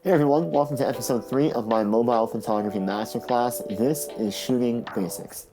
Hey everyone, welcome to episode 3 of my mobile photography masterclass. This is Shooting Basics.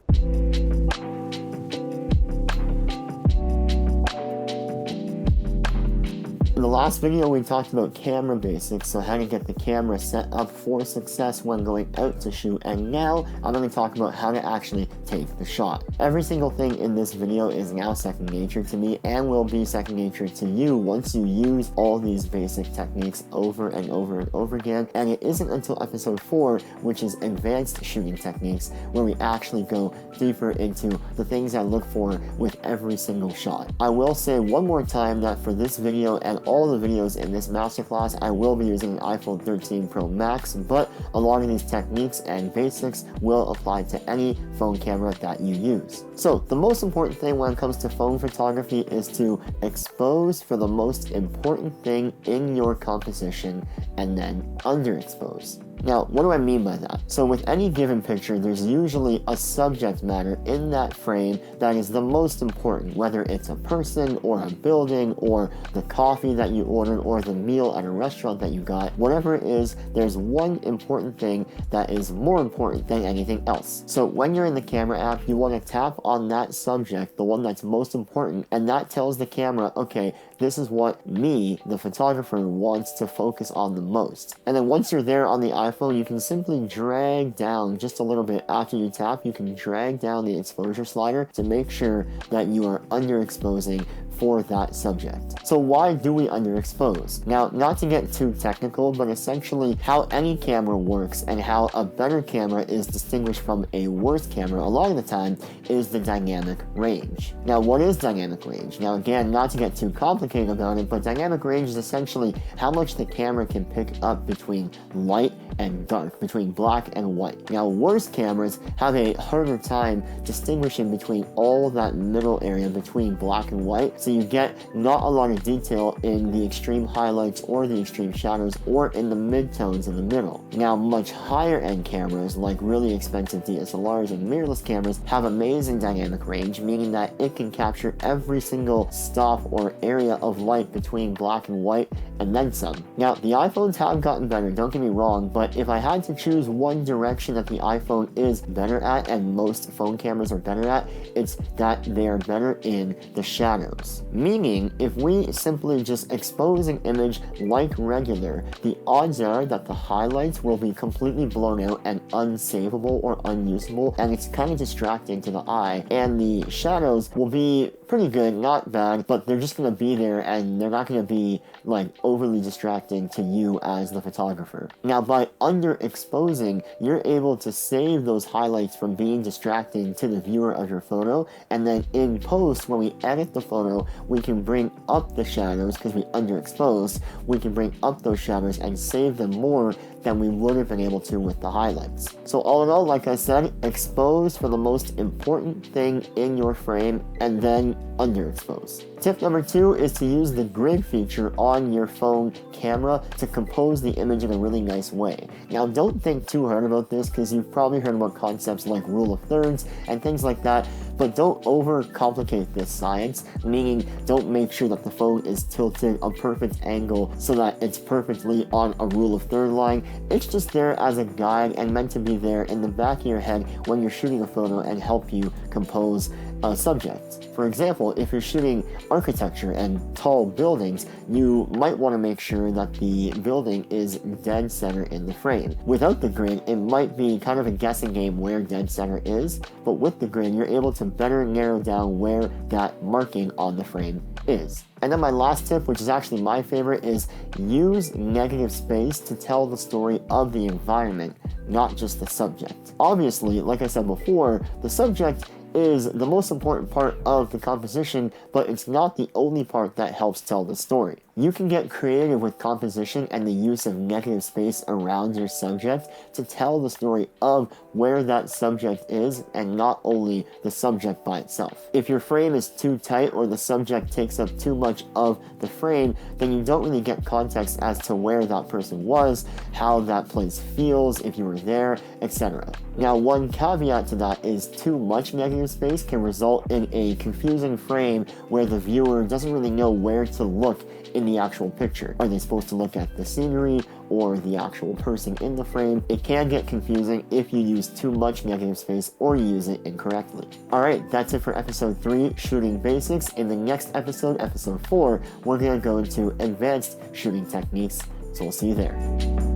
In the last video, we talked about camera basics, so how to get the camera set up for success when going out to shoot, and now I'm going to talk about how to actually take the shot. Every single thing in this video is now second nature to me and will be second nature to you once you use all these basic techniques over and over and over again, and it isn't until episode 4, which is advanced shooting techniques, where we actually go deeper into the things I look for with every single shot. I will say one more time that for this video and all the videos in this masterclass, I will be using an iPhone 13 Pro Max, but a lot of these techniques and basics will apply to any phone camera that you use. So the most important thing when it comes to phone photography is to expose for the most important thing in your composition and then underexpose. Now, what do I mean by that? So with any given picture, there's usually a subject matter in that frame that is the most important, whether it's a person or a building or the coffee that you ordered or the meal at a restaurant that you got. Whatever it is, there's one important thing that is more important than anything else. So when you're in the camera app, you want to tap on that subject, the one that's most important, and that tells the camera, okay, this is what me, the photographer, wants to focus on the most. And then once you're there on the iPhone, you can simply drag down just a little bit after you tap. You can drag down the exposure slider to make sure that you are underexposing for that subject. So why do we underexpose? Now, not to get too technical, but essentially how any camera works and how a better camera is distinguished from a worse camera a lot of the time is the dynamic range. Now, what is dynamic range? Now, again, not to get too complicated about it, but dynamic range is essentially how much the camera can pick up between light and dark, between black and white. Now, worse cameras have a harder time distinguishing between all that middle area between black and white, so you get not a lot of detail in the extreme highlights or the extreme shadows or in the midtones in the middle. Now, much higher end cameras, like really expensive DSLRs and mirrorless cameras, have amazing dynamic range, meaning that it can capture every single stop or area of light between black and white and then some. Now, the iPhones have gotten better, don't get me wrong, but if I had to choose one direction that the iPhone is better at, and most phone cameras are better at, it's that they are better in the shadows. Meaning, if we simply just expose an image like regular, the odds are that the highlights will be completely blown out and unsavable or unusable, and it's kind of distracting to the eye, and the shadows will be pretty good, not bad, but they're just going to be there and they're not going to be like overly distracting to you as the photographer. Now, by underexposing, you're able to save those highlights from being distracting to the viewer of your photo, and then in post, when we edit the photo, we can bring up the shadows because we underexposed. We can bring up those shadows and save them more than we would have been able to with the highlights. So all in all, like I said, expose for the most important thing in your frame and then underexpose. Tip number 2 is to use the grid feature on your phone camera to compose the image in a really nice way. Now, don't think too hard about this because you've probably heard about concepts like rule of thirds and things like that, but don't overcomplicate this science, meaning don't make sure that the phone is tilted a perfect angle so that it's perfectly on a rule of third line. It's just there as a guide and meant to be there in the back of your head when you're shooting a photo and help you compose a subject. For example, if you're shooting architecture and tall buildings, you might want to make sure that the building is dead center in the frame. Without the grid, it might be kind of a guessing game where dead center is, but with the grid, you're able to better narrow down where that marking on the frame is. And then my last tip, which is actually my favorite, is use negative space to tell the story of the environment, not just the subject. Obviously, like I said before, the subject is the most important part of the composition, but it's not the only part that helps tell the story. You can get creative with composition and the use of negative space around your subject to tell the story of where that subject is and not only the subject by itself. If your frame is too tight or the subject takes up too much of the frame, then you don't really get context as to where that person was, how that place feels, if you were there, etc. Now, one caveat to that is too much negative space can result in a confusing frame where the viewer doesn't really know where to look in the actual picture. Are they supposed to look at the scenery or the actual person in the frame? It can get confusing if you use too much negative space or you use it incorrectly. Alright, that's it for episode 3, shooting basics. In the next episode, episode 4, we're going to go into advanced shooting techniques. So we'll see you there.